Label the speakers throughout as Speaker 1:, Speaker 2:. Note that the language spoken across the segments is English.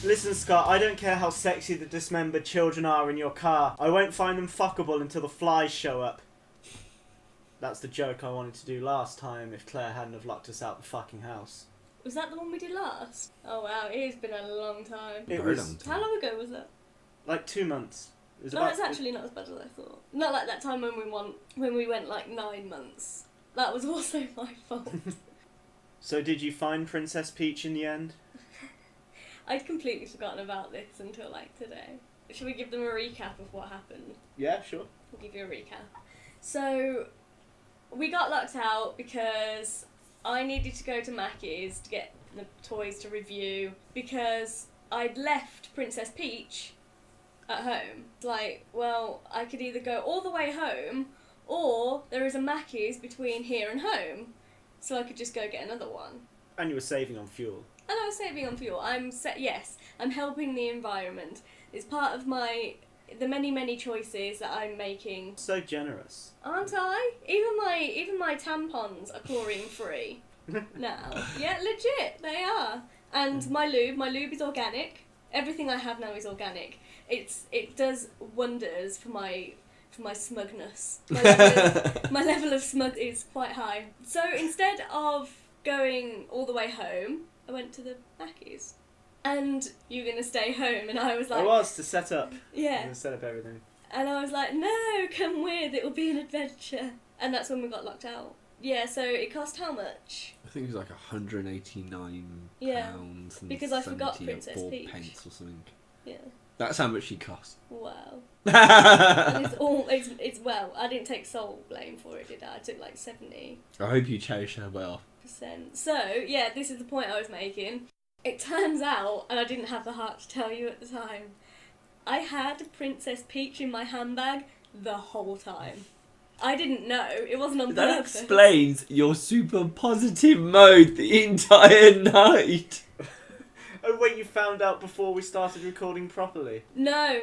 Speaker 1: Listen, Scott, I don't care how sexy the dismembered children are in your car. I won't find them fuckable until the flies show up. That's the joke I wanted to do last time if Claire hadn't have locked us out the fucking house.
Speaker 2: Was that the one we did last? Oh wow, it has been a long time.
Speaker 1: Very long time.
Speaker 2: How long ago was that?
Speaker 1: Like 2 months.
Speaker 2: It's actually not as bad as I thought. Not like that time when we went like 9 months. That was also my fault.
Speaker 1: So did you find Princess Peach in the end?
Speaker 2: I'd completely forgotten about this until like today. Should we give them a recap of what happened?
Speaker 1: Yeah, sure.
Speaker 2: I'll give you a recap. So, we got locked out because I needed to go to Mackey's to get the toys to review because I'd left Princess Peach at home. Like, well, I could either go all the way home or there is a Mackey's between here and home, so I could just go get another one.
Speaker 1: And you were saving on fuel.
Speaker 2: And I was saving on fuel. Yes, I'm helping the environment. It's part of the many choices that I'm making.
Speaker 1: So generous.
Speaker 2: Aren't I? Even my tampons are chlorine free now. Yeah, legit, they are. And my lube is organic. Everything I have now is organic. It does wonders for my smugness. My level of smug is quite high. So instead of going all the way home, I went to the Mackey's. And you're going to stay home, and I was like...
Speaker 1: I was, to set up.
Speaker 2: Yeah.
Speaker 1: To set up everything.
Speaker 2: And I was like, no, come with, it will be an adventure. And that's when we got locked out. Yeah, so it cost how much?
Speaker 3: I think it was like £189 and
Speaker 2: because I forgot Princess
Speaker 3: 74
Speaker 2: Peach.
Speaker 3: pence or something.
Speaker 2: Yeah.
Speaker 3: That's how much she cost.
Speaker 2: Wow. And it's well, I didn't take sole blame for it, did I? I took like 70%.
Speaker 3: I hope you cherish her well.
Speaker 2: So, yeah, this is the point I was making. It turns out, and I didn't have the heart to tell you at the time, I had Princess Peach in my handbag the whole time. I didn't know. It wasn't on
Speaker 3: That
Speaker 2: purpose.
Speaker 3: explains your super positive mode the entire night.
Speaker 1: Oh wait, you found out before we started recording properly?
Speaker 2: No.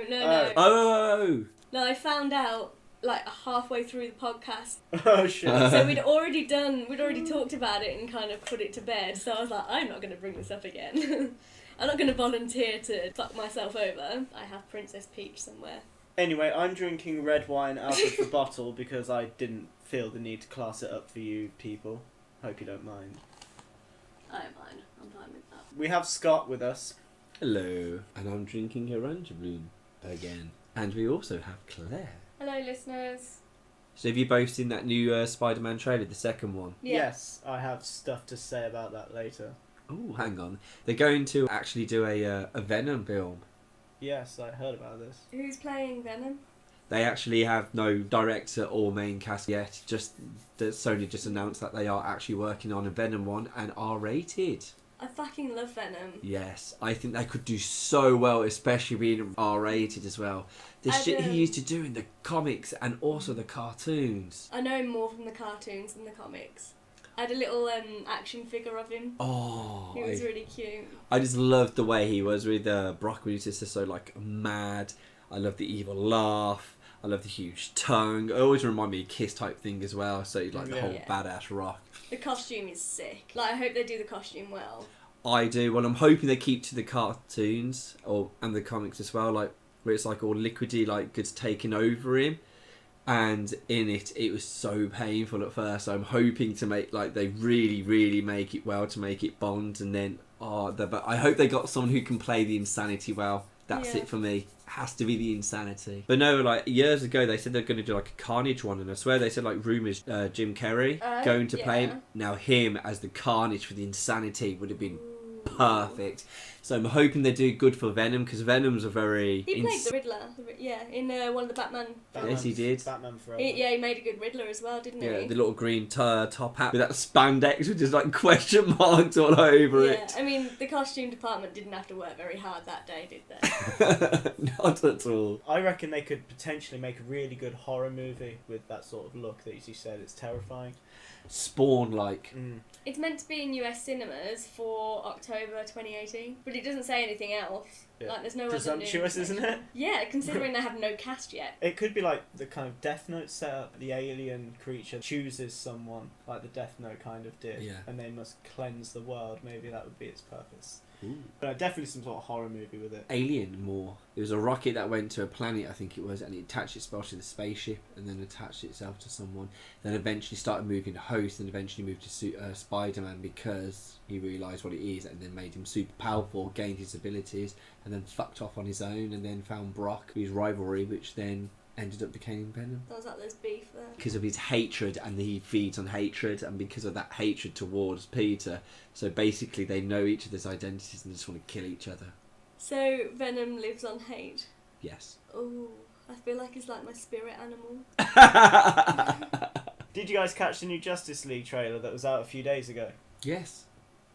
Speaker 3: Oh!
Speaker 2: No, I found out like halfway through the podcast.
Speaker 1: Oh shit.
Speaker 2: So we'd already talked about it and kind of put it to bed, so I was like, I'm not going to bring this up again. I'm not going to volunteer to fuck myself over. I have Princess Peach somewhere.
Speaker 1: Anyway, I'm drinking red wine out of the bottle because I didn't feel the need to class it up for you people. Hope you don't mind.
Speaker 2: I don't mind. I'm fine with that.
Speaker 1: We have Scott with us.
Speaker 3: Hello. And I'm drinking Orange Bloom again. And we also have Claire.
Speaker 2: Hello, listeners.
Speaker 3: So have you both seen that new Spider-Man trailer, the second one?
Speaker 2: Yeah.
Speaker 1: Yes, I have stuff to say about that later.
Speaker 3: Oh, hang on. They're going to actually do a Venom film.
Speaker 1: Yes, I heard about this.
Speaker 2: Who's playing Venom?
Speaker 3: They actually have no director or main cast yet. Just that Sony just announced that they are actually working on a Venom one and R-rated.
Speaker 2: I fucking love Venom.
Speaker 3: Yes, I think they could do so well, especially being R-rated as well. The shit he used to do in the comics and also the cartoons.
Speaker 2: I know him more from the cartoons than the comics. I had a little action figure of him.
Speaker 3: Oh,
Speaker 2: he was really cute.
Speaker 3: I just loved the way he was with Brock when he was just so like mad. I love the evil laugh. I love the huge tongue. It always remind me of Kiss type thing as well. So like the whole badass Rock.
Speaker 2: The costume is sick. Like I hope they do the costume well.
Speaker 3: I do. Well, I'm hoping they keep to the cartoons and the comics as well. Like where it's like all liquidy, like goods taking over him. And in it was so painful at first. So I'm hoping to make like they really make it well to make it Bond, and then but I hope they got someone who can play the insanity well. That's it for me. Has to be the insanity. But no, like years ago they said they're going to do like a Carnage one, and I swear they said like rumours Jim Carrey going to play him. Now him as the Carnage for the insanity would have been perfect. So I'm hoping they do good for Venom, because Venom's a very...
Speaker 2: He played the Riddler, in one of the Batman films.
Speaker 3: Yes, he did.
Speaker 1: Batman Forever.
Speaker 2: He made a good Riddler as well, didn't he?
Speaker 3: Yeah, the little green top hat with that spandex with just like question marks all over it.
Speaker 2: I mean, the costume department didn't have to work very hard that day, did they?
Speaker 3: Not at all.
Speaker 1: I reckon they could potentially make a really good horror movie with that sort of look that you said. It's terrifying.
Speaker 3: Spawn-like.
Speaker 2: It's meant to be in US cinemas for October 2018, but it doesn't say anything else.
Speaker 1: Yeah.
Speaker 2: Like, there's no
Speaker 1: Presumptuous,
Speaker 2: other new
Speaker 1: isn't it?
Speaker 2: Yeah, considering they have no cast yet.
Speaker 1: It could be like the kind of Death Note setup. The alien creature chooses someone, like the Death Note kind of did,
Speaker 3: Yeah.
Speaker 1: and they must cleanse the world. Maybe that would be its purpose.
Speaker 3: Ooh.
Speaker 1: But definitely some sort of horror movie with it.
Speaker 3: Alien more. It was a rocket that went to a planet, I think it was, and it attached itself to the spaceship and then attached itself to someone. Then eventually started moving to Host and eventually moved to Spider-Man because he realised what it is and then made him super powerful, gained his abilities, and then fucked off on his own and then found Brock, his rivalry, which then ended up becoming Venom.
Speaker 2: Sounds like there's beef there.
Speaker 3: Because of his hatred, and he feeds on hatred, and because of that hatred towards Peter. So basically they know each other's identities and just want to kill each other.
Speaker 2: So, Venom lives on hate.
Speaker 3: Yes.
Speaker 2: Oh, I feel like he's like my spirit animal.
Speaker 1: Did you guys catch the new Justice League trailer that was out a few days ago?
Speaker 3: Yes.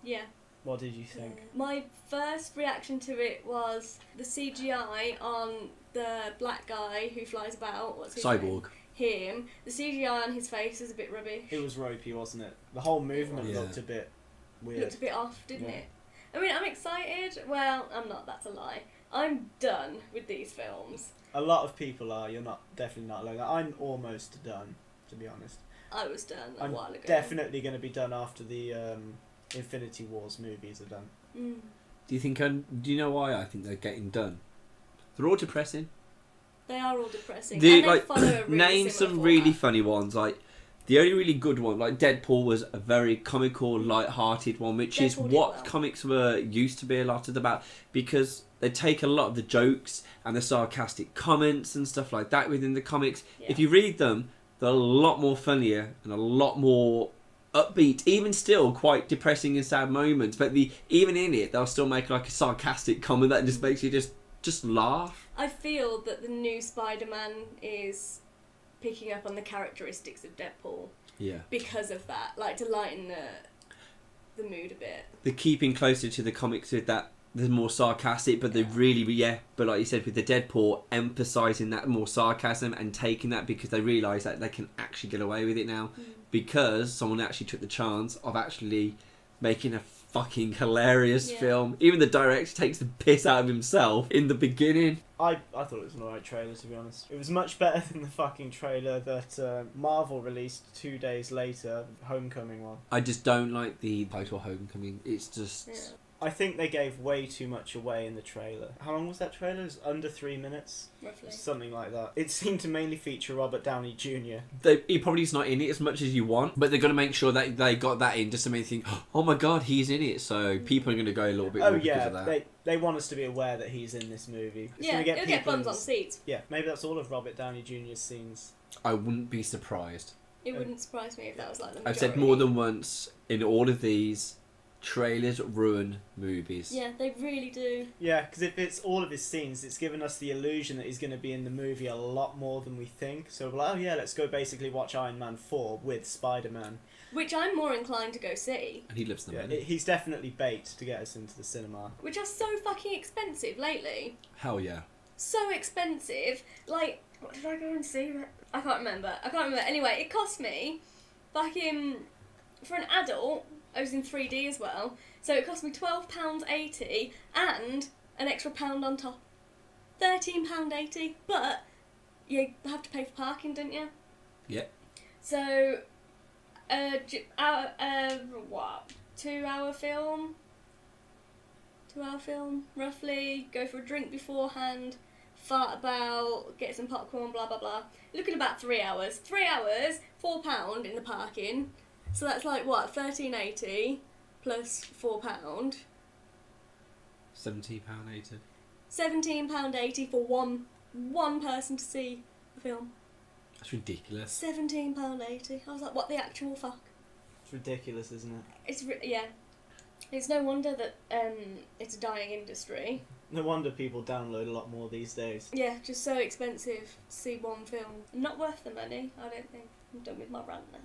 Speaker 2: Yeah.
Speaker 1: What did you think?
Speaker 2: My first reaction to it was the CGI on the black guy who flies about. What's his
Speaker 3: Cyborg.
Speaker 2: name? Him. The CGI on his face is a bit rubbish.
Speaker 1: It was ropey, wasn't it? The whole movement
Speaker 3: Yeah.
Speaker 1: looked a bit weird.
Speaker 2: Looked a bit off, didn't
Speaker 1: Yeah.
Speaker 2: it? I mean, I'm excited. Well, I'm not. That's a lie. I'm done with these films.
Speaker 1: A lot of people are. You're not definitely not alone. I'm almost done, to be honest.
Speaker 2: I was done a
Speaker 1: I'm
Speaker 2: while ago.
Speaker 1: definitely going to be done after the Infinity Wars movies are done.
Speaker 2: Mm.
Speaker 3: Do you know why I think they're getting done? They're all depressing.
Speaker 2: They are all depressing.
Speaker 3: Do
Speaker 2: and they
Speaker 3: like
Speaker 2: follow a really
Speaker 3: name
Speaker 2: similar
Speaker 3: some
Speaker 2: format.
Speaker 3: really funny ones. Like the only really good one, like Deadpool, was a very comical, light-hearted one, which is
Speaker 2: Deadpool did
Speaker 3: what
Speaker 2: well.
Speaker 3: comics were used to be a lot of about, because they take a lot of the jokes and the sarcastic comments and stuff like that within the comics.
Speaker 2: Yeah.
Speaker 3: If you read them, they're a lot more funnier and a lot more upbeat, even still quite depressing and sad moments, but even in it they'll still make like a sarcastic comment that just makes you just laugh.
Speaker 2: I feel that the new Spider-Man is picking up on the characteristics of Deadpool
Speaker 3: Yeah,
Speaker 2: because of that, like to lighten the mood a bit.
Speaker 3: they're keeping closer to the comics with that. They're more sarcastic, but they really, but like you said with the Deadpool, emphasising that more sarcasm and taking that because they realise that they can actually get away with it now because someone actually took the chance of actually making a fucking hilarious film. Even the director takes the piss out of himself in the beginning.
Speaker 1: I thought it was an alright trailer, to be honest. It was much better than the fucking trailer that Marvel released 2 days later, Homecoming one.
Speaker 3: I just don't like the title Homecoming. It's just...
Speaker 2: Yeah.
Speaker 1: I think they gave way too much away in the trailer. How long was that trailer? It was under 3 minutes?
Speaker 2: Roughly.
Speaker 1: Something like that. It seemed to mainly feature Robert Downey Jr.
Speaker 3: He probably is not in it as much as you want, but they're going to make sure that they got that in just to make you think, oh my god, he's in it. So people are going to go a little bit more because of that.
Speaker 1: They want us to be aware that he's in this movie. It's
Speaker 2: Yeah,
Speaker 1: gonna
Speaker 2: it'll get
Speaker 1: people
Speaker 2: bums on seats.
Speaker 1: Yeah, maybe that's all of Robert Downey Jr.'s scenes.
Speaker 3: I wouldn't be surprised.
Speaker 2: It wouldn't surprise me if that was like the
Speaker 3: I've
Speaker 2: majority.
Speaker 3: said more than once in all of these, trailers ruin movies.
Speaker 2: Yeah, they really do.
Speaker 1: Yeah, because if it's all of his scenes, it's given us the illusion that he's going to be in the movie a lot more than we think. So we're like, oh yeah, let's go basically watch Iron Man 4 with Spider-Man.
Speaker 2: Which I'm more inclined to go see.
Speaker 3: And he loves them.
Speaker 1: Yeah, he's definitely bait to get us into the cinema.
Speaker 2: Which are so fucking expensive lately.
Speaker 3: Hell yeah.
Speaker 2: So expensive. Like, what did I go and see? I can't remember. Anyway, it cost me fucking... For an adult, I was in 3D as well, so it cost me £12.80 and an extra £1 on top. £13.80, but you have to pay for parking, don't you?
Speaker 3: Yeah.
Speaker 2: So, what? 2 hour film? 2 hour film, roughly. Go for a drink beforehand, fart about, get some popcorn, blah blah blah. Look at about 3 hours. 3 hours, £4 in the parking. So that's like what, £13.80 plus £4.
Speaker 3: £17.80.
Speaker 2: £17.80 for one person to see the film.
Speaker 3: That's ridiculous.
Speaker 2: £17.80. I was like, what the actual fuck?
Speaker 1: It's ridiculous, isn't it?
Speaker 2: Yeah. It's no wonder that it's a dying industry.
Speaker 1: No wonder people download a lot more these days.
Speaker 2: Yeah, just so expensive to see one film. Not worth the money, I don't think. I'm done with my rant now.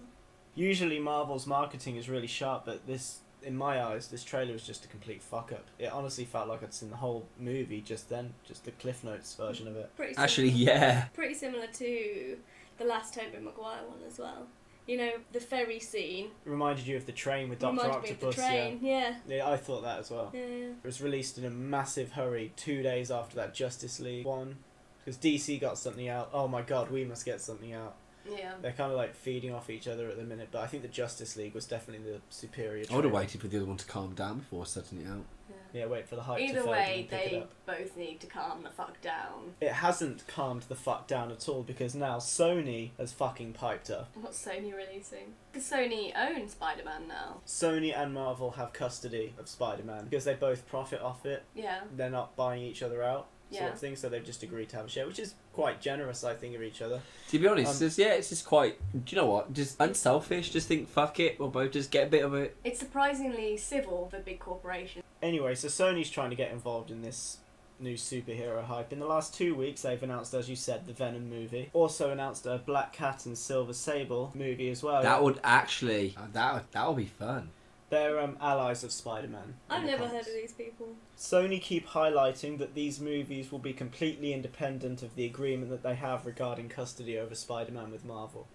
Speaker 1: Usually Marvel's marketing is really sharp, but this, in my eyes, this trailer was just a complete fuck up. It honestly felt like I'd seen the whole movie just then, just the Cliff Notes version of it.
Speaker 2: Pretty
Speaker 3: Actually,
Speaker 2: similar.
Speaker 3: yeah.
Speaker 2: Pretty similar to the last Tobey Maguire one as well. You know, the ferry scene.
Speaker 1: It reminded you of the train with Dr.
Speaker 2: Reminded me of
Speaker 1: Octopus.
Speaker 2: the train, yeah.
Speaker 1: Yeah, I thought that as well.
Speaker 2: Yeah.
Speaker 1: It was released in a massive hurry 2 days after that Justice League one. Because DC got something out. Oh my god, we must get something out.
Speaker 2: Yeah.
Speaker 1: They're kind of like feeding off each other at the minute, but I think the Justice League was definitely the superior
Speaker 3: I would have
Speaker 1: trailer.
Speaker 3: waited for the other one to calm down before setting it out.
Speaker 1: Yeah, wait for the hype to
Speaker 2: Either
Speaker 1: fade
Speaker 2: way,
Speaker 1: and pick it
Speaker 2: they
Speaker 1: up.
Speaker 2: both need to calm the fuck down.
Speaker 1: It hasn't calmed the fuck down at all because now Sony has fucking piped up.
Speaker 2: What's Sony releasing? Because Sony owns Spider-Man now.
Speaker 1: Sony and Marvel have custody of Spider-Man because they both profit off it.
Speaker 2: Yeah.
Speaker 1: They're not buying each other out, sort
Speaker 2: Yeah.
Speaker 1: of thing, so they've just agreed to have a share, which is quite generous, I think, of each other.
Speaker 3: To be honest, it's just quite. Do you know what? Just unselfish. Just think, fuck it. We'll both just get a bit of it.
Speaker 2: It's surprisingly civil for big corporations.
Speaker 1: Anyway, so Sony's trying to get involved in this new superhero hype. In the last 2 weeks, they've announced, as you said, the Venom movie. Also announced a Black Cat and Silver Sable movie as well.
Speaker 3: That would actually. That would be fun.
Speaker 1: They're allies of Spider-Man.
Speaker 2: I've
Speaker 1: in the
Speaker 2: never
Speaker 1: comics.
Speaker 2: heard of these people.
Speaker 1: Sony keep highlighting that these movies will be completely independent of the agreement that they have regarding custody over Spider-Man with Marvel.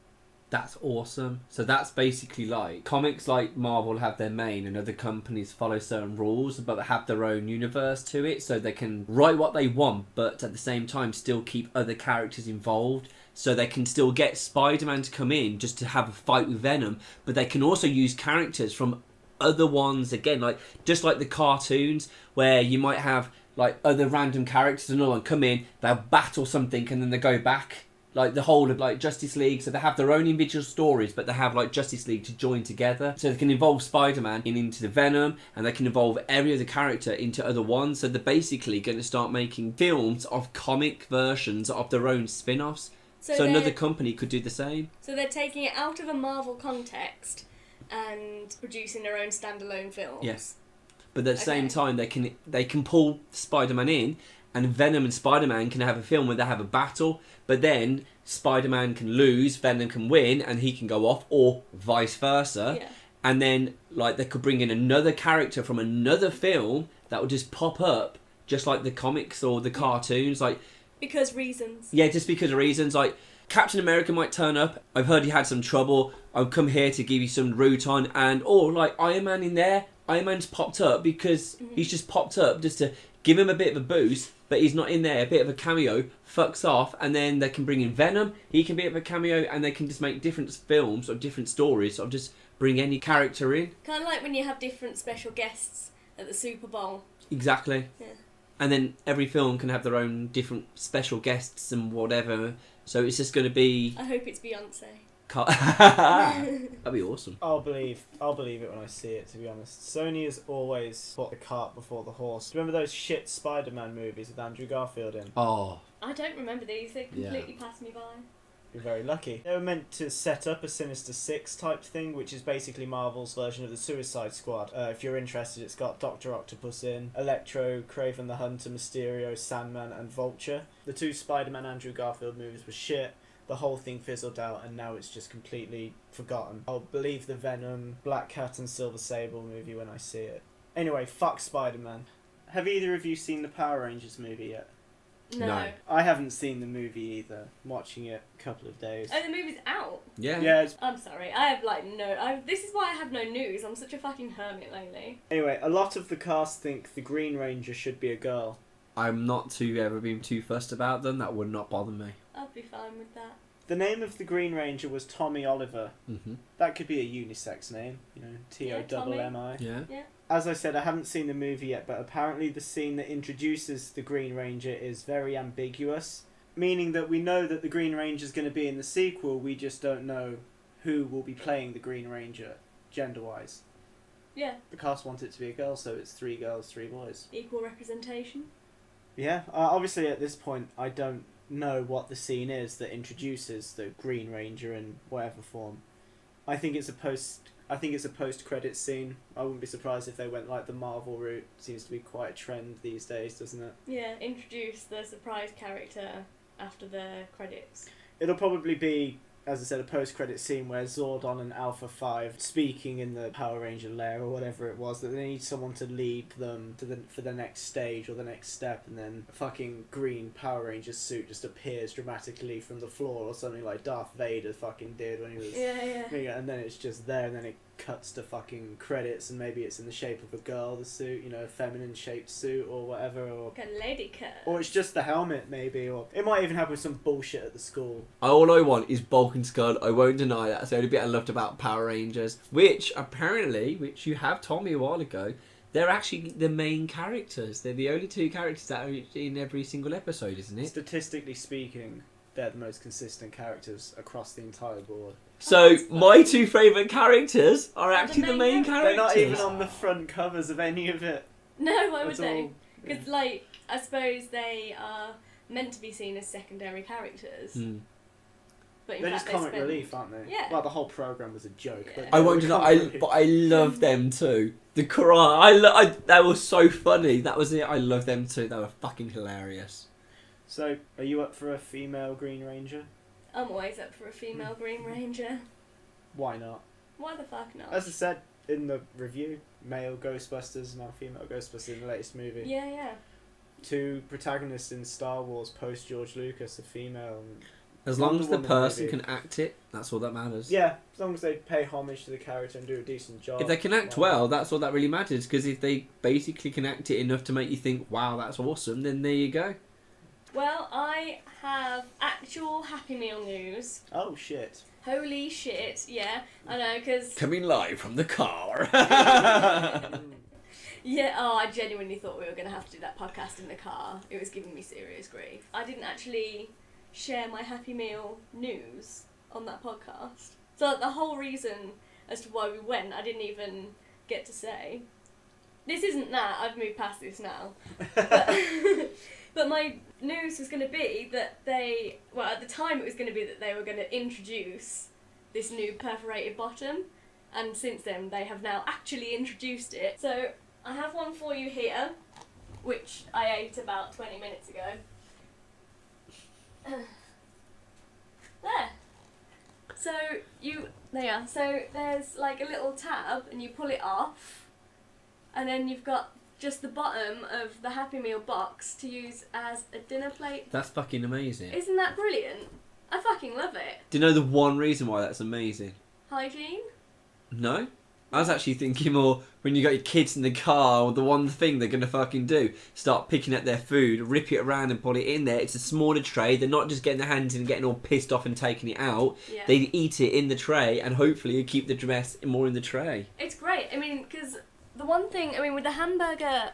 Speaker 3: That's awesome. So that's basically like comics like Marvel have their main and other companies follow certain rules but they have their own universe to it so they can write what they want but at the same time still keep other characters involved so they can still get Spider-Man to come in just to have a fight with Venom but they can also use characters from other ones again like just like the cartoons where you might have like other random characters and all and come in they'll battle something and then they go back. Like the whole of like Justice League, so they have their own individual stories, but they have like Justice League to join together. So they can involve Spider-Man into the Venom, and they can involve every other character into other ones. So they're basically going to start making films of comic versions of their own spin-offs. So another company could do the same.
Speaker 2: So they're taking it out of a Marvel context and producing their own standalone films.
Speaker 3: Yes, but at the same time they can pull Spider-Man in. And Venom and Spider-Man can have a film where they have a battle, but then Spider-Man can lose, Venom can win, and he can go off, or vice versa.
Speaker 2: Yeah.
Speaker 3: And then, like, they could bring in another character from another film that would just pop up, just like the comics or the cartoons. Like,
Speaker 2: because reasons.
Speaker 3: yeah, just because of reasons. Like, Captain America might turn up. I've heard he had some trouble. I'll come here to give you some Ruton. And, or, like, Iron Man in there. Iron Man's popped up because he's just popped up just to give him a bit of a boost. But he's not in there, a bit of a cameo, fucks off, and then they can bring in Venom, he can be a bit of a cameo, and they can just make different films or different stories, or just bring any character in.
Speaker 2: Kind of like when you have different special guests at the Super Bowl.
Speaker 3: Exactly.
Speaker 2: Yeah.
Speaker 3: And then every film can have their own different special guests and whatever, so it's just going to be...
Speaker 2: I hope it's Beyonce.
Speaker 3: That'd be awesome.
Speaker 1: I'll believe it when I see it, to be honest. Sony has always put the cart before the horse. Remember those shit Spider-Man movies with Andrew Garfield in?
Speaker 3: Oh.
Speaker 2: I don't remember these, they completely passed me by.
Speaker 1: You're very lucky. They were meant to set up a Sinister Six type thing, which is basically Marvel's version of the Suicide Squad. If you're interested, it's got Dr. Octopus in, Electro, Kraven the Hunter, Mysterio, Sandman, and Vulture. The two Spider-Man Andrew Garfield movies were shit. The whole thing fizzled out and now it's just completely forgotten. I'll believe the Venom, Black Cat and Silver Sable movie when I see it. Anyway, fuck Spider-Man. Have either of you seen the Power Rangers movie yet?
Speaker 2: No.
Speaker 1: I haven't seen the movie either. I'm watching it a couple of days.
Speaker 2: Oh, the movie's out?
Speaker 3: Yeah.
Speaker 1: Yeah.
Speaker 2: I'm sorry, I have like no... This is why I have no news, I'm such a fucking hermit lately.
Speaker 1: Anyway, a lot of the cast think the Green Ranger should be a girl.
Speaker 3: I'm not ever been too fussed about them, that would not bother me.
Speaker 2: I'd be fine with that.
Speaker 1: The name of the Green Ranger was Tommy Oliver.
Speaker 3: Mm-hmm.
Speaker 1: That could be a unisex name, you know, T-O-double-M-I.
Speaker 3: Yeah.
Speaker 1: As I said, I haven't seen the movie yet, but apparently the scene that introduces the Green Ranger is very ambiguous, meaning that we know that the Green Ranger's going to be in the sequel, we just don't know who will be playing the Green Ranger, gender-wise.
Speaker 2: Yeah.
Speaker 1: The cast want it to be a girl, so it's 3 girls, 3 boys.
Speaker 2: Equal representation.
Speaker 1: Yeah, obviously at this point I don't know what the scene is that introduces the Green Ranger in whatever form. I think it's a post-credits scene. I wouldn't be surprised if they went like the Marvel route. Seems to be quite a trend these days, doesn't it?
Speaker 2: Yeah, introduce the surprise character after the credits.
Speaker 1: It'll probably be as I said, a post-credit scene where Zordon and Alpha 5 speaking in the Power Ranger lair or whatever it was, that they need someone to lead them for the next stage or the next step, and then a fucking green Power Ranger suit just appears dramatically from the floor or something like Darth Vader fucking did when he was...
Speaker 2: Yeah.
Speaker 1: And then it's just there, and then it cuts to fucking credits, and maybe it's in the shape of a girl, the suit, you know, a feminine shaped suit or whatever, or
Speaker 2: Like a lady cut.
Speaker 1: or it's just the helmet maybe, or it might even happen with some bullshit at the school.
Speaker 3: All I want is Bulk and Skull. I won't deny that. That's the only bit I loved about Power Rangers, which you have told me a while ago, they're actually the main characters. They're the only two characters that are in every single episode, isn't it?
Speaker 1: Statistically speaking, they're the most consistent characters across the entire board.
Speaker 3: So my two favourite characters are actually the main characters.
Speaker 1: They're not even on the front covers of any of it.
Speaker 2: No, why would
Speaker 1: at
Speaker 2: they?
Speaker 1: all.
Speaker 2: Because, like, I suppose they are meant to be seen as secondary characters.
Speaker 3: Hmm.
Speaker 2: But in
Speaker 1: They're
Speaker 2: fact,
Speaker 1: just comic
Speaker 2: they spend...
Speaker 1: relief, aren't they?
Speaker 2: Yeah.
Speaker 1: Well, the whole programme was a joke.
Speaker 2: Yeah.
Speaker 1: But
Speaker 3: I won't deny, but I love them too. The cry, that was so funny. That was it. I love them too. They were fucking hilarious.
Speaker 1: So, are you up for a female Green Ranger?
Speaker 2: I'm always up for a female Green Ranger.
Speaker 1: Why not?
Speaker 2: Why the fuck not?
Speaker 1: As I said in the review, male Ghostbusters, now female Ghostbusters in the latest movie.
Speaker 2: Yeah.
Speaker 1: 2 protagonists in Star Wars post George Lucas are female. And
Speaker 3: As long as the
Speaker 1: Wonder Woman,
Speaker 3: person
Speaker 1: maybe.
Speaker 3: can act it, that's all that matters.
Speaker 1: Yeah, as long as they pay homage to the character and do a decent job.
Speaker 3: If they can act well, that's all that really matters. Because if they basically can act it enough to make you think, wow, that's awesome, then there you go.
Speaker 2: Well, I have actual Happy Meal news.
Speaker 1: Oh shit.
Speaker 2: Holy shit, yeah. I know, because...
Speaker 3: Coming live from the car.
Speaker 2: Yeah, I genuinely thought we were going to have to do that podcast in the car. It was giving me serious grief. I didn't actually share my Happy Meal news on that podcast. So the whole reason as to why we went, I didn't even get to say. This isn't that, I've moved past this now. But my news was going to be that at the time it was going to be that they were going to introduce this new perforated bottom, and since then they have now actually introduced it. So I have one for you here, which I ate about 20 minutes ago. There. So there you are. So there's like a little tab, and you pull it off, and then you've got just the bottom of the Happy Meal box to use as a dinner plate.
Speaker 3: That's fucking amazing.
Speaker 2: Isn't that brilliant? I fucking love it.
Speaker 3: Do you know the one reason why that's amazing?
Speaker 2: Hygiene?
Speaker 3: No? I was actually thinking more when you got your kids in the car, the one thing they're going to fucking do, start picking at their food, rip it around and put it in there. It's a smaller tray. They're not just getting their hands in and getting all pissed off and taking it out.
Speaker 2: Yeah.
Speaker 3: They eat it in the tray, and hopefully you keep the dress more in the tray.
Speaker 2: It's great. I mean, because the one thing, with the hamburger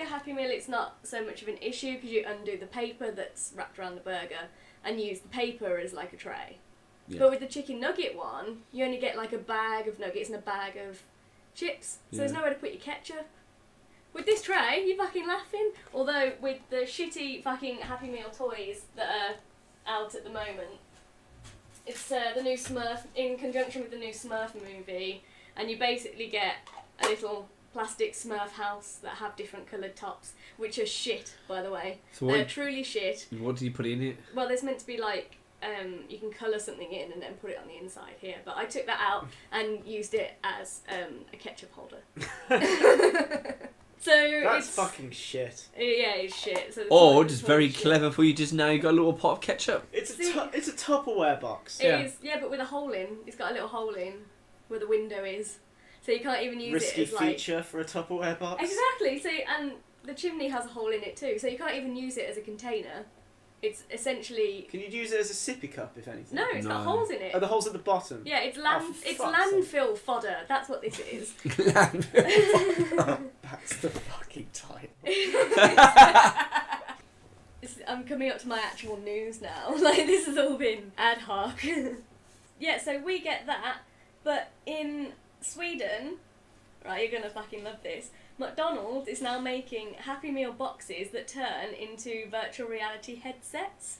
Speaker 2: Happy Meal, it's not so much of an issue because you undo the paper that's wrapped around the burger and use the paper as like a tray.
Speaker 3: Yeah.
Speaker 2: But with the chicken nugget one, you only get like a bag of nuggets and a bag of chips, so there's nowhere to put your ketchup. With this tray, you're fucking laughing. Although with the shitty fucking Happy Meal toys that are out at the moment, it's the new Smurf, in conjunction with the new Smurf movie, and you basically get a little plastic Smurf house that have different coloured tops, which are shit, by the way.
Speaker 3: So
Speaker 2: They're truly shit.
Speaker 3: What do you put in it?
Speaker 2: Well, there's meant to be like, you can colour something in and then put it on the inside here, but I took that out and used it as a ketchup holder. So
Speaker 1: That's
Speaker 2: it's
Speaker 1: fucking shit.
Speaker 2: Yeah, it's shit. So the
Speaker 3: Or
Speaker 2: toilet's
Speaker 3: just
Speaker 2: full of
Speaker 3: very
Speaker 2: shit.
Speaker 3: clever for you, just now you got a little pot of ketchup.
Speaker 1: It's
Speaker 2: See?
Speaker 1: it's a Tupperware box.
Speaker 2: It
Speaker 3: Yeah.
Speaker 2: is, yeah, but with a hole in. It's got a little hole in where the window is, so you can't even use
Speaker 1: Risky
Speaker 2: it as like.
Speaker 1: feature for a Tupperware box.
Speaker 2: Exactly. So and the chimney has a hole in it too, so you can't even use it as a container. It's essentially
Speaker 1: Can you use it as a sippy cup, if anything?
Speaker 2: no, it's got
Speaker 3: No.
Speaker 2: holes in it.
Speaker 1: Oh, the holes at the bottom?
Speaker 2: Yeah, it's
Speaker 1: for
Speaker 2: it's
Speaker 1: fuck's sake.
Speaker 2: landfill fodder. That's what this is.
Speaker 1: That's the fucking title.
Speaker 2: I'm coming up to my actual news now. Like, this has all been ad hoc. Yeah, so we get that, but in Sweden, right, you're gonna fucking love this, McDonald's is now making Happy Meal boxes that turn into virtual reality headsets.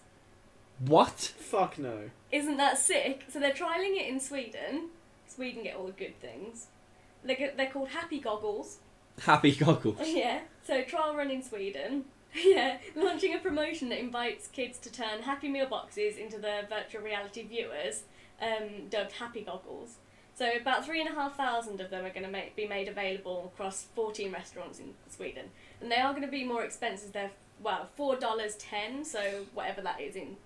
Speaker 3: What?
Speaker 1: Fuck no.
Speaker 2: Isn't that sick? So they're trialling it in Sweden. Sweden get all the good things. They're called Happy Goggles.
Speaker 3: Happy goggles.
Speaker 2: Yeah, so trial run in Sweden. Yeah, launching a promotion that invites kids to turn Happy Meal boxes into their virtual reality viewers, dubbed Happy Goggles. So about 3,500 of them are going to be made available across 14 restaurants in Sweden. And they are going to be more expensive. They're, well, $4.10, so whatever that is in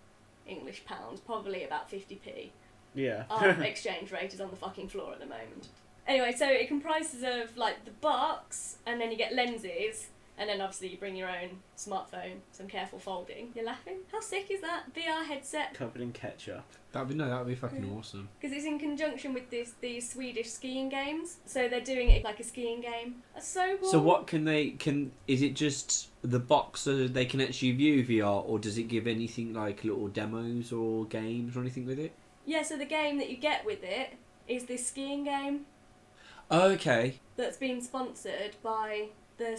Speaker 2: English pounds, probably about 50p.
Speaker 1: Yeah.
Speaker 2: Our exchange rate is on the fucking floor at the moment. Anyway, so it comprises of, like, the box, and then you get lenses, and then obviously you bring your own smartphone, some careful folding. You're laughing? How sick is that? VR headset.
Speaker 1: Covered in ketchup.
Speaker 3: That'd be fucking awesome.
Speaker 2: Because it's in conjunction with these Swedish skiing games. So they're doing it like a skiing game. That's so cool.
Speaker 3: So what is it just the box so they can actually view VR, or does it give anything like little demos or games or anything with it?
Speaker 2: Yeah, so the game that you get with it is this skiing game.
Speaker 3: Oh, okay.
Speaker 2: That's been sponsored by I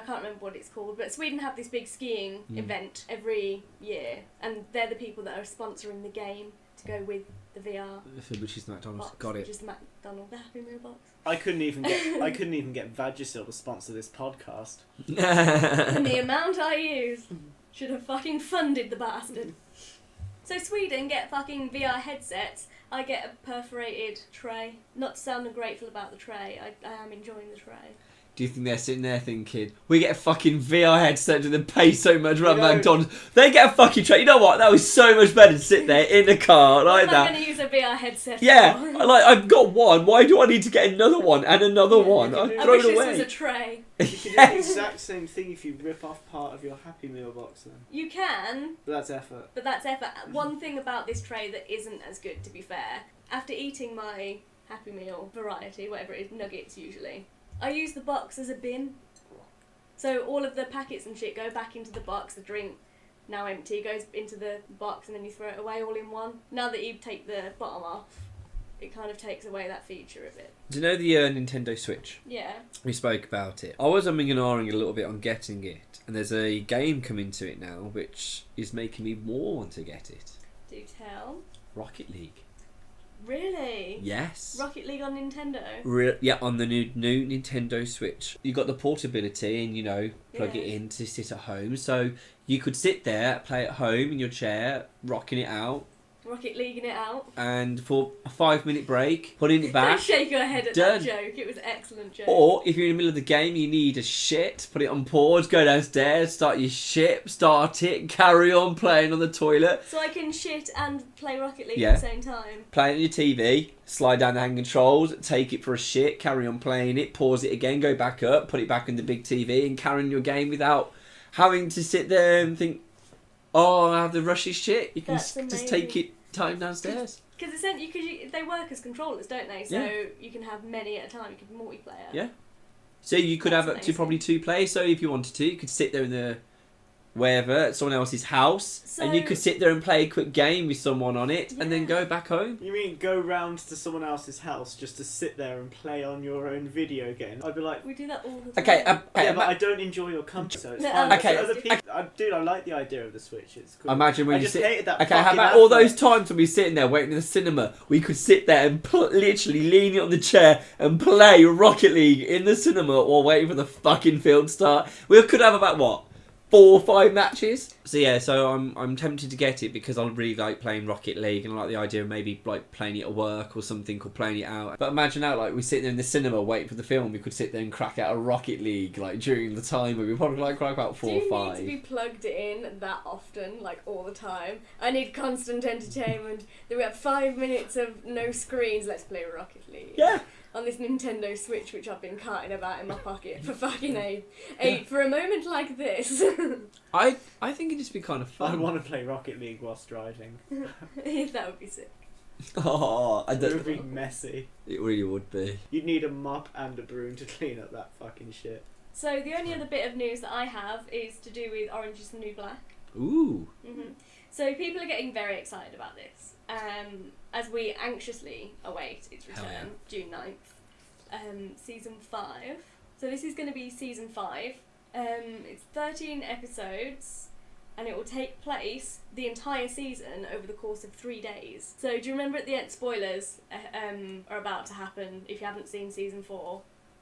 Speaker 2: can't remember what it's called, but Sweden have this big skiing event every year, and they're the people that are sponsoring the game to go with the VR.
Speaker 3: Which is McDonald's.
Speaker 2: Box,
Speaker 3: Got it.
Speaker 2: Which is the McDonald's, the Happy Meal box.
Speaker 1: I couldn't even get Vagisil to sponsor this podcast.
Speaker 2: And the amount I used should have fucking funded the bastard. So Sweden get fucking VR headsets. I get a perforated tray. Not to sound ungrateful about the tray, I am enjoying the tray.
Speaker 3: Do you think they're sitting there thinking, we get a fucking VR headset and then pay so much around
Speaker 1: You know-
Speaker 3: McDonald's? They get a fucking tray. You know what? That was so much better to sit there in the car like
Speaker 2: What am I
Speaker 3: that.
Speaker 2: going to use a VR headset
Speaker 3: Yeah,
Speaker 2: for?
Speaker 3: like I've got one. Why do I need to get another one and another one?
Speaker 1: I
Speaker 3: I'd
Speaker 2: I
Speaker 3: throw
Speaker 2: wish
Speaker 3: it
Speaker 2: this
Speaker 3: away.
Speaker 2: was a tray.
Speaker 1: You can do the exact same thing if you rip off part of your Happy Meal box then.
Speaker 2: You can,
Speaker 1: But that's effort.
Speaker 2: but that's effort. One thing about this tray that isn't as good, to be fair, after eating my Happy Meal variety, whatever it is, nuggets usually, I use the box as a bin. So all of the packets and shit go back into the box, the drink, now empty, goes into the box and then you throw it away all in one. Now that you take the bottom off, it kind of takes away that feature a bit.
Speaker 3: Do you know the Nintendo Switch?
Speaker 2: Yeah.
Speaker 3: We spoke about it. I was umming and ahhing a little bit on getting it, and there's a game coming to it now which is making me more want to get it.
Speaker 2: Do tell.
Speaker 3: Rocket League.
Speaker 2: Really?
Speaker 3: Yes.
Speaker 2: Rocket League on Nintendo?
Speaker 3: Yeah, on the new Nintendo Switch. You got the portability and, plug it
Speaker 2: Yeah.
Speaker 3: in to sit at home. So you could sit there, play at home in your chair, rocking it out,
Speaker 2: Rocket Leaguing it out.
Speaker 3: and for a 5-minute break, putting it
Speaker 2: Don't
Speaker 3: back.
Speaker 2: shake your head at
Speaker 3: Done.
Speaker 2: that joke. It was an excellent joke.
Speaker 3: Or if you're in the middle of the game, you need a shit, put it on pause, go downstairs, start your shit, start it, carry on playing on the toilet,
Speaker 2: So I can shit and play Rocket League
Speaker 3: Yeah.
Speaker 2: at the same time.
Speaker 3: play on your TV, slide down the hand controls, take it for a shit, carry on playing it, pause it again, go back up, put it back in the big TV, and carry on your game without having to sit there and think, oh, I have the rushy shit. You can
Speaker 2: That's
Speaker 3: just take
Speaker 2: amazing.
Speaker 3: it time downstairs.
Speaker 2: Because they work as controllers, don't they? So
Speaker 3: Yeah.
Speaker 2: you can have many at a time. You can multiplayer.
Speaker 3: Yeah. So you could
Speaker 2: That's
Speaker 3: have up to
Speaker 2: amazing.
Speaker 3: probably 2 players. So if you wanted to, you could sit there in the wherever at someone else's house, and you
Speaker 2: So-
Speaker 3: could sit there and play a quick game with someone on it, and then
Speaker 2: Yeah.
Speaker 3: go back home.
Speaker 1: You mean go round to someone else's house just to sit there and play on your own video game? I'd be like,
Speaker 2: We do that all the time.
Speaker 3: Okay,
Speaker 1: yeah, but I don't enjoy your company, so it's
Speaker 2: No,
Speaker 1: fine.
Speaker 3: okay,
Speaker 1: So other people, I like the idea of the Switch. It's cool.
Speaker 3: Imagine when
Speaker 1: I
Speaker 3: you
Speaker 1: just
Speaker 3: sit.
Speaker 1: hated that.
Speaker 3: Okay, how
Speaker 1: fucking
Speaker 3: about all
Speaker 1: advert.
Speaker 3: those times when we sitting there waiting in the cinema? We could sit there and literally lean it on the chair and play Rocket League in the cinema while waiting for the fucking film to start. We could have about what? 4 or 5 matches. So yeah, so I'm tempted to get it because I really like playing Rocket League and I like the idea of maybe like playing it at work or something or playing it out. But imagine out like we sit there in the cinema waiting for the film, we could sit there and crack out a Rocket League like during the time where we probably like crack about 4
Speaker 2: Do
Speaker 3: or
Speaker 2: you
Speaker 3: 5.
Speaker 2: need to be plugged in that often, like all the time? I need constant entertainment. Then we have 5 minutes of no screens. Let's play Rocket League.
Speaker 3: Yeah.
Speaker 2: On this Nintendo Switch, which I've been carting about in my pocket for fucking eight for a moment like this.
Speaker 3: I think it'd just be kind of
Speaker 1: I
Speaker 3: fun.
Speaker 1: want to play Rocket League whilst driving.
Speaker 2: That would be sick.
Speaker 3: Oh, I
Speaker 1: It would
Speaker 3: don't.
Speaker 1: be messy.
Speaker 3: It really would be.
Speaker 1: You'd need a mop and a broom to clean up that fucking shit.
Speaker 2: So the only other bit of news that I have is to do with Orange is the New Black.
Speaker 3: Ooh.
Speaker 2: So people are getting very excited about this, as we anxiously await its
Speaker 3: Hell
Speaker 2: return, June 9th, season 5. So this is going to be season 5. It's 13 episodes, and it will take place the entire season over the course of 3 days. So do you remember at the end, spoilers are about to happen if you haven't seen season 4,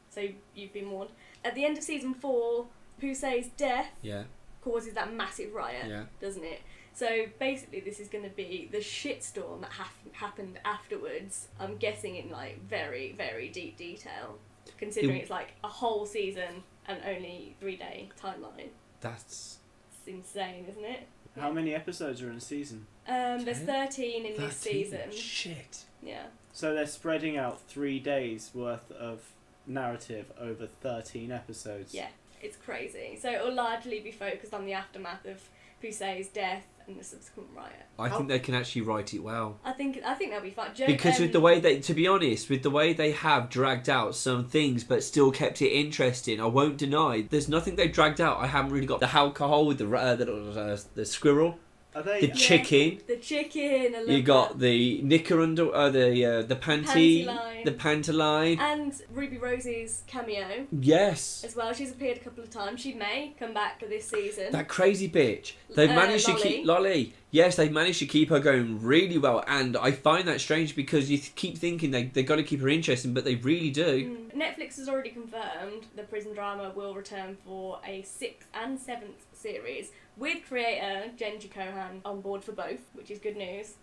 Speaker 2: so you've been warned. At the end of season 4, Pusey's death
Speaker 3: Yeah.
Speaker 2: causes that massive riot,
Speaker 3: Yeah.
Speaker 2: doesn't it? So basically, this is going to be the shitstorm that happened afterwards. I'm guessing in like very, very deep detail, considering it's like a whole season and only 3-day timeline.
Speaker 3: That's
Speaker 2: It's insane, isn't it?
Speaker 1: How many episodes are in a season?
Speaker 2: There's 13 in this season.
Speaker 3: Shit.
Speaker 2: Yeah.
Speaker 1: So they're spreading out 3 days worth of narrative over 13 episodes.
Speaker 2: Yeah, it's crazy. So it'll largely be focused on the aftermath of Pusey's death and the subsequent riot.
Speaker 3: I think they can actually write it well.
Speaker 2: I think they'll be fine.
Speaker 3: Because with the way they, to be honest, with the way they have dragged out some things but still kept it interesting, I won't deny, there's nothing they dragged out. I haven't really got the alcohol with the squirrel,
Speaker 1: Are they?
Speaker 3: the chicken.
Speaker 2: The chicken. I love
Speaker 3: You got
Speaker 2: that.
Speaker 3: the knicker under, the
Speaker 2: Panty line.
Speaker 3: the panty line.
Speaker 2: And Ruby Rose's cameo
Speaker 3: Yes.
Speaker 2: as well. She's appeared a couple of times. She may come back for this season.
Speaker 3: That crazy bitch. They've managed to
Speaker 2: Lolly.
Speaker 3: keep Lolly. Yes, they've managed to keep her going really well, and I find that strange because you keep thinking they've got to keep her interesting, but they really do.
Speaker 2: Netflix has already confirmed the prison drama will return for a 6th and 7th series, with creator Genji Kohan on board for both, which is good news.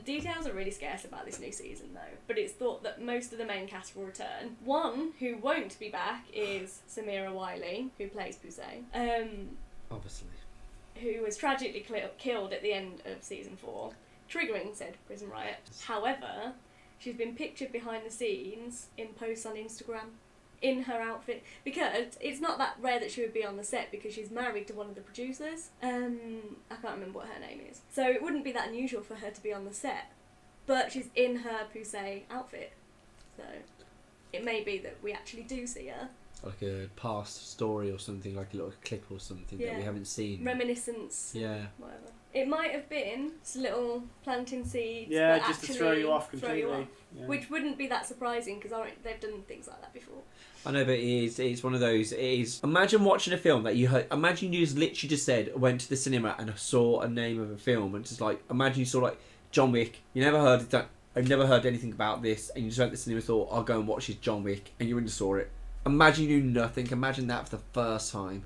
Speaker 2: Details are really scarce about this new season though, but it's thought that most of the main cast will return. One who won't be back is Samira Wiley, who plays Pusey,
Speaker 3: Obviously.
Speaker 2: who was tragically killed at the end of season 4, triggering said prison riot. However, she's been pictured behind the scenes in posts on Instagram in her outfit, because it's not that rare that she would be on the set because she's married to one of the producers. I can't remember what her name is. So it wouldn't be that unusual for her to be on the set, but she's in her Pusey outfit. So it may be that we actually do see her.
Speaker 3: Like a past story or something, like a little clip or something that we haven't seen.
Speaker 2: Reminiscence.
Speaker 3: Yeah.
Speaker 2: Whatever. It might have been just a little planting seeds.
Speaker 1: Yeah,
Speaker 2: but
Speaker 1: just to
Speaker 2: actually
Speaker 1: throw you off
Speaker 2: throw
Speaker 1: completely.
Speaker 2: you off.
Speaker 1: Yeah.
Speaker 2: Which wouldn't be that surprising because they've done things like that before.
Speaker 3: I know, but it's one of those. It is. Imagine watching a film that you heard. Imagine you just literally just said, went to the cinema and saw a name of a film, and just like imagine you saw like John Wick. You never heard that. I've never heard anything about this, and you just went to the cinema and thought, I'll go and watch this John Wick, and you went and saw it. Imagine you knew nothing. Imagine that for the first time.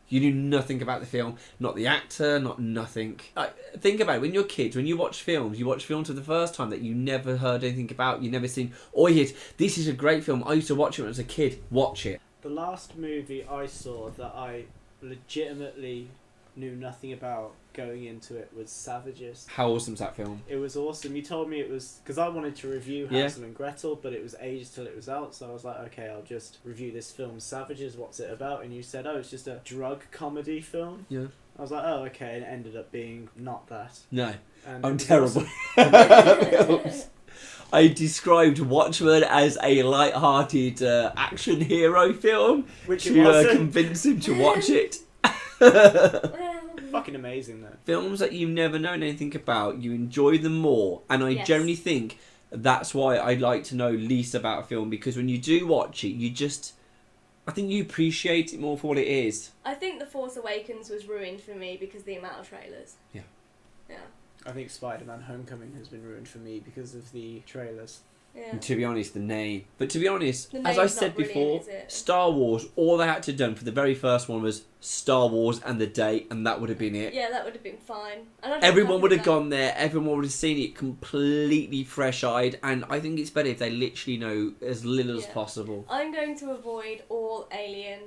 Speaker 3: You knew nothing about the film, not the actor, not nothing. Like, think about it. When you're kids, when you watch films for the first time that you never heard anything about, you never seen. All you hear is, this is a great film. I used to watch it when I was a kid. Watch it.
Speaker 1: The last movie I saw that I legitimately knew nothing about going into it was Savages.
Speaker 3: How awesome's that film?
Speaker 1: It was awesome. You told me it was... Because I wanted to review Hansel and Gretel, but it was ages till it was out, so I was like, okay, I'll just review this film, Savages, what's it about? And you said, oh, it's just a drug comedy film.
Speaker 3: Yeah.
Speaker 1: I was like, oh, okay, and it ended up being not that.
Speaker 3: No.
Speaker 1: And
Speaker 3: I'm
Speaker 1: it was
Speaker 3: terrible.
Speaker 1: awesome.
Speaker 3: I described Watchmen as a light-hearted action hero film
Speaker 1: Which it
Speaker 3: to
Speaker 1: wasn't.
Speaker 3: convince him to watch it.
Speaker 1: Fucking amazing, though.
Speaker 3: Films that you've never known anything about, you enjoy them more. And I
Speaker 2: Yes.
Speaker 3: generally think that's why I'd like to know least about a film, because when you do watch it, I think you appreciate it more for what it is.
Speaker 2: I think The Force Awakens was ruined for me because of the amount of trailers.
Speaker 3: Yeah.
Speaker 2: Yeah.
Speaker 1: I think Spider-Man Homecoming has been ruined for me because of the trailers.
Speaker 2: Yeah.
Speaker 3: And to be honest, the name. But to be honest,
Speaker 2: The
Speaker 3: as I
Speaker 2: name's
Speaker 3: said
Speaker 2: not brilliant,
Speaker 3: before,
Speaker 2: is it?
Speaker 3: Star Wars, all they had to done for the very first one was Star Wars and the date, and that would have been it.
Speaker 2: Yeah, that would have been fine. And I'd be
Speaker 3: Everyone
Speaker 2: happy
Speaker 3: would have
Speaker 2: with that.
Speaker 3: gone there, everyone would have seen it completely fresh-eyed, and I think it's better if they literally know as little as
Speaker 2: Yeah.
Speaker 3: possible.
Speaker 2: I'm going to avoid all Alien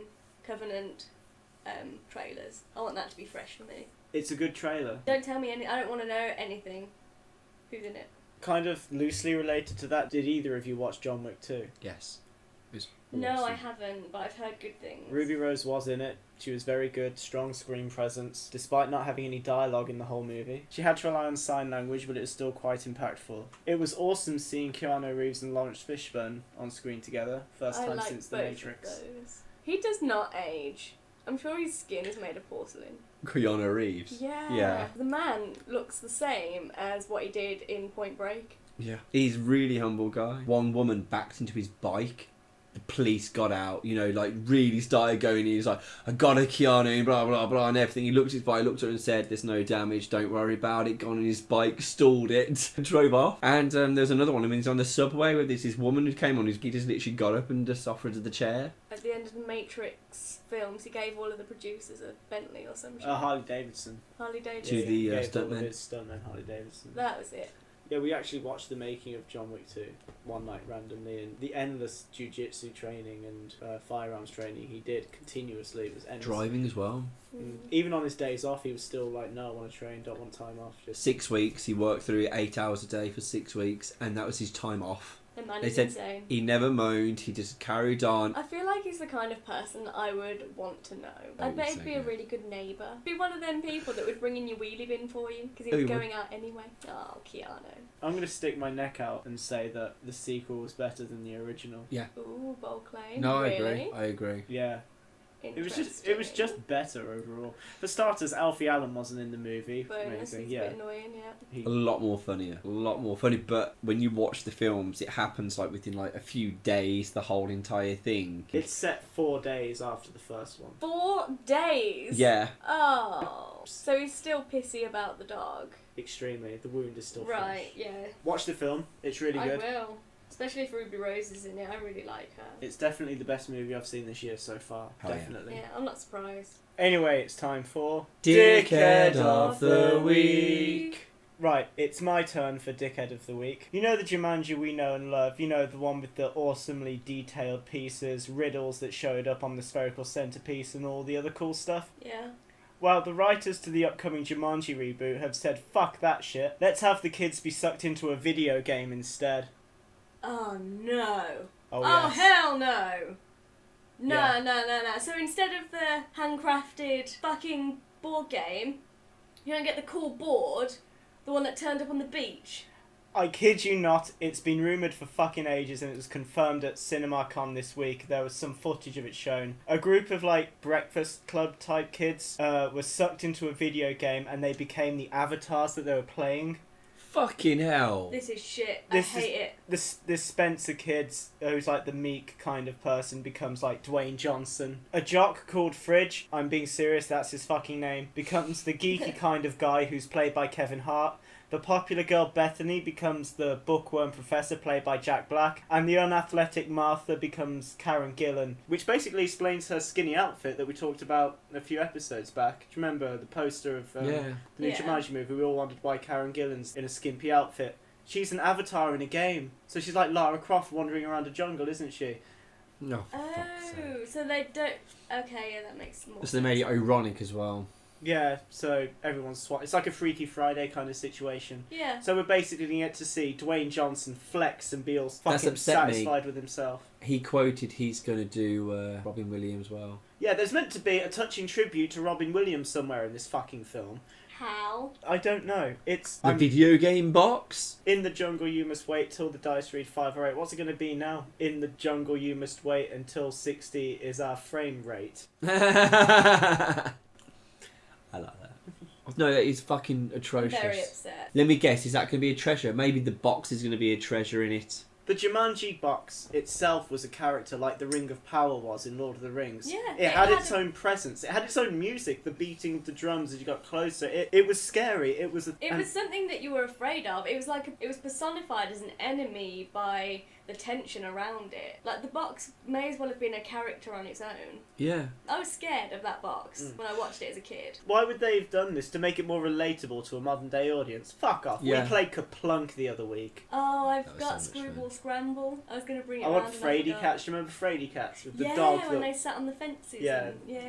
Speaker 2: Covenant trailers. I want that to be fresh for me.
Speaker 1: It's a good trailer.
Speaker 2: Don't tell me I don't want to know anything. Who's in it?
Speaker 1: Kind of loosely related to that, did either of you watch John Wick 2?
Speaker 3: Yes. It was
Speaker 2: No, I
Speaker 3: awesome.
Speaker 2: haven't, but I've heard good things.
Speaker 1: Ruby Rose was in it. She was very good, strong screen presence, despite not having any dialogue in the whole movie. She had to rely on sign language, but it was still quite impactful. It was awesome seeing Keanu Reeves and Lawrence Fishburne on screen together, first
Speaker 2: I
Speaker 1: time
Speaker 2: like
Speaker 1: since The
Speaker 2: both
Speaker 1: Matrix.
Speaker 2: of those. He does not age. I'm sure his skin is made of porcelain.
Speaker 3: Keanu Reeves.
Speaker 2: Yeah.
Speaker 3: Yeah.
Speaker 2: The man looks the same as what he did in Point Break.
Speaker 3: Yeah. He's a really humble guy. One woman backed into his bike. The police got out, you know, like really started going in. He's like, I got a Keanu, blah, blah, blah, and everything. He looked at his bike, looked at it and said, there's no damage, don't worry about it. Got on his bike, stalled it, and drove off. And there's another one, I mean, he's on the subway where there's this woman who came on, he just literally got up and just offered her the chair.
Speaker 2: At the end of the Matrix films, he gave all of the producers a Bentley or some shit.
Speaker 1: Harley Davidson.
Speaker 2: Harley Davidson.
Speaker 3: To the
Speaker 1: Gave all of
Speaker 3: stuntman.
Speaker 1: his stuntman Harley Davidson.
Speaker 2: That was it.
Speaker 1: Yeah, we actually watched the making of John Wick 2 one night randomly, and the endless jiu-jitsu training and firearms training he did continuously was endless.
Speaker 3: Driving as well.
Speaker 1: Even on his days off, he was still like, no, I want to train, don't want time off. Just
Speaker 3: 6 weeks, he worked through 8 hours a day for 6 weeks, and that was his time off.
Speaker 2: The man
Speaker 3: They
Speaker 2: is
Speaker 3: said
Speaker 2: insane.
Speaker 3: he never moaned, he just carried on.
Speaker 2: I feel like he's the kind of person I would want to know. I bet he'd be a really good neighbour. Be one of them people that would bring in your wheelie bin for you because he was going out anyway. Oh, Keanu.
Speaker 1: I'm going to stick my neck out and say that the sequel was better than the original.
Speaker 2: Ooh, bold claim.
Speaker 3: No,
Speaker 2: really?
Speaker 3: I agree.
Speaker 1: Yeah. It was just better overall. For starters, Alfie Allen wasn't in the movie.
Speaker 2: Bonus, it's a bit annoying, yeah.
Speaker 3: A lot more funny, but when you watch the films, it happens like within like a few days, the whole entire thing.
Speaker 1: It's set 4 days after the first one.
Speaker 2: 4 days?
Speaker 3: Yeah.
Speaker 2: Oh. So he's still pissy about the dog.
Speaker 1: Extremely. The wound is still
Speaker 2: Right,
Speaker 1: fresh.
Speaker 2: yeah.
Speaker 1: Watch the film. It's really good.
Speaker 2: I will. Especially if Ruby Rose is in it. I really like her.
Speaker 1: It's definitely the best movie I've seen this year so far.
Speaker 3: Oh, yeah.
Speaker 1: Definitely.
Speaker 2: Yeah, I'm not surprised.
Speaker 1: Anyway, it's time for
Speaker 3: Dickhead of the Week.
Speaker 1: Right, it's my turn for Dickhead of the Week. You know the Jumanji we know and love. You know the one with the awesomely detailed pieces, riddles that showed up on the spherical centerpiece and all the other cool stuff?
Speaker 2: Yeah.
Speaker 1: Well, the writers to the upcoming Jumanji reboot have said, fuck that shit. Let's have the kids be sucked into a video game instead.
Speaker 2: Oh no.
Speaker 1: Oh,
Speaker 2: Oh
Speaker 1: yes.
Speaker 2: hell no. No,
Speaker 1: Yeah.
Speaker 2: no. So instead of the handcrafted fucking board game, you don't get the cool board, the one that turned up on the beach.
Speaker 1: I kid you not, it's been rumoured for fucking ages and it was confirmed at CinemaCon this week. There was some footage of it shown. A group of like Breakfast Club type kids were sucked into a video game and they became the avatars that they were playing.
Speaker 3: Fucking hell.
Speaker 2: This is shit. I
Speaker 1: This
Speaker 2: hate it.
Speaker 1: This Spencer kid, who's like the meek kind of person, becomes like Dwayne Johnson. A jock called Fridge, I'm being serious, that's his fucking name, becomes the geeky kind of guy who's played by Kevin Hart. The popular girl Bethany becomes the bookworm professor played by Jack Black, and the unathletic Martha becomes Karen Gillan, which basically explains her skinny outfit that we talked about a few episodes back. Do you remember the poster of the new
Speaker 2: Yeah.
Speaker 1: Jumanji movie? We all wondered why Karen Gillan's in a skimpy outfit. She's an avatar in a game, so she's like Lara Croft wandering around a jungle, isn't she?
Speaker 3: No, for fuck's sake.
Speaker 2: Oh, so they don't... Okay, yeah, that makes more
Speaker 3: So they made it ironic as well.
Speaker 1: Yeah, so everyone's It's like a Freaky Friday kind of situation.
Speaker 2: Yeah.
Speaker 1: So we're basically going to get to see Dwayne Johnson flex and be all
Speaker 3: That's
Speaker 1: fucking
Speaker 3: upset me.
Speaker 1: satisfied with himself.
Speaker 3: He quoted he's going to do Robin Williams well.
Speaker 1: Yeah, there's meant to be a touching tribute to Robin Williams somewhere in this fucking film.
Speaker 2: How?
Speaker 1: I don't know. It's
Speaker 3: The video game box?
Speaker 1: in the jungle you must wait till the dice read 5 or 8. What's it going to be now? In the jungle you must wait until 60 is our frame rate.
Speaker 3: I like that. No, that is fucking atrocious.
Speaker 2: I'm very upset.
Speaker 3: Let me guess, is that going to be a treasure? Maybe the box is going to be a treasure in it.
Speaker 1: The Jumanji box itself was a character like the Ring of Power was in Lord of the Rings.
Speaker 2: Yeah,
Speaker 1: It had its own presence. It had its own music, the beating of the drums as you got closer. It was scary. It was
Speaker 2: something that you were afraid of. It was like it was personified as an enemy by the tension around it. Like the box may as well have been a character on its own.
Speaker 3: Yeah.
Speaker 2: I was scared of that box when I watched it as a kid.
Speaker 1: Why would they have done this? To make it more relatable to a modern day audience? Fuck off.
Speaker 3: Yeah.
Speaker 1: We played Kaplunk the other week.
Speaker 2: Oh, I've
Speaker 3: That was
Speaker 2: got
Speaker 3: so much
Speaker 2: Screwball Scramble. I was going to bring it
Speaker 1: I
Speaker 2: around.
Speaker 1: want
Speaker 2: and
Speaker 1: Frady
Speaker 2: forgot.
Speaker 1: Cats. Do you remember Frady Cats? With the
Speaker 2: Yeah,
Speaker 1: dog
Speaker 2: when
Speaker 1: that...
Speaker 2: they sat on the fences.
Speaker 1: Yeah.
Speaker 2: Yeah.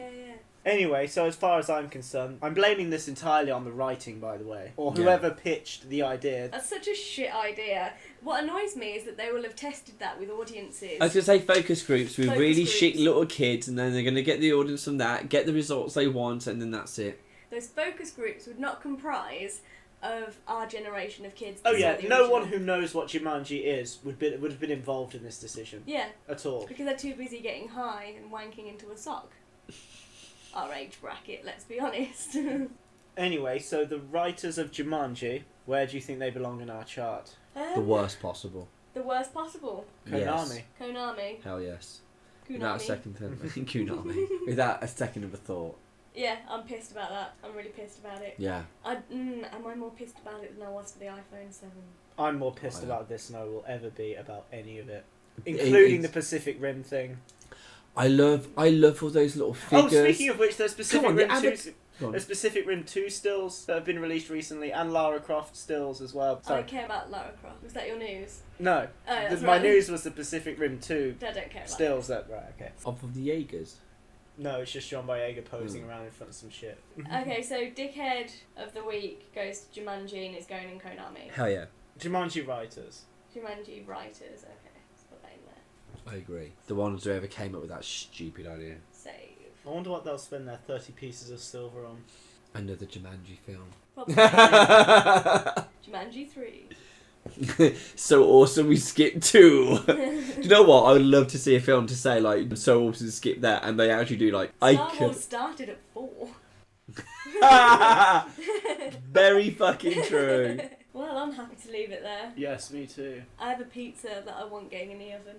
Speaker 1: Anyway, so as far as I'm concerned, I'm blaming this entirely on the writing, by the way. Or
Speaker 3: Yeah.
Speaker 1: whoever pitched the idea.
Speaker 2: That's such a shit idea. What annoys me is that they will have tested that with audiences.
Speaker 3: I was going to say focus groups with
Speaker 2: Focus
Speaker 3: really
Speaker 2: groups.
Speaker 3: shit little kids, and then they're going to get the audience from that, get the results they want, and then that's it.
Speaker 2: Those focus groups would not comprise of our generation of kids.
Speaker 1: Oh
Speaker 2: that
Speaker 1: yeah,
Speaker 2: saw the
Speaker 1: no
Speaker 2: original.
Speaker 1: one who knows what Jumanji is would have been involved in this decision.
Speaker 2: Yeah,
Speaker 1: At all.
Speaker 2: because they're too busy getting high and wanking into a sock. Our age bracket, let's be honest.
Speaker 1: Anyway, so the writers of Jumanji, where do you think they belong in our chart?
Speaker 3: The worst possible.
Speaker 2: The worst possible.
Speaker 1: Konami.
Speaker 3: Yes.
Speaker 2: Konami.
Speaker 3: Hell yes. Without a second Kunami. Without a second of a thought.
Speaker 2: Yeah, I'm pissed about that. I'm really pissed about it.
Speaker 3: Yeah.
Speaker 2: Am I more pissed about it than I was for the iPhone 7?
Speaker 1: I'm more pissed about this than I will ever be about any of it. Including the Pacific Rim thing.
Speaker 3: I love all those little figures.
Speaker 1: Oh, speaking of which, there's Pacific
Speaker 3: Come on,
Speaker 1: Rim 2... There's Pacific Rim 2 stills that have been released recently, and Lara Croft stills as well.
Speaker 2: I don't care about Lara Croft. Was that your news?
Speaker 1: No.
Speaker 2: Oh, that's
Speaker 1: my
Speaker 2: right.
Speaker 1: news was the Pacific Rim 2
Speaker 2: I don't care about
Speaker 1: stills. Right, okay.
Speaker 3: Off of the Jaegers.
Speaker 1: No, it's just John Boyega posing around in front of some shit.
Speaker 2: Okay, so Dickhead of the Week goes to Jumanji and is going in Konami.
Speaker 3: Hell yeah.
Speaker 1: Jumanji writers.
Speaker 2: Jumanji writers, okay. Let's put that in there.
Speaker 3: I agree. The ones who ever came up with that stupid idea.
Speaker 2: Save.
Speaker 1: I wonder what they'll spend their 30 pieces of silver on.
Speaker 3: Another Jumanji film.
Speaker 2: Probably. Jumanji 3.
Speaker 3: So awesome we skipped 2. Do you know what? I would love to see a film to say like so awesome to skip that, and they actually do like
Speaker 2: Star Wars started at 4.
Speaker 3: Very fucking true.
Speaker 2: Well, I'm happy to leave it there.
Speaker 1: Yes, me too.
Speaker 2: I have a pizza that I want getting in the oven.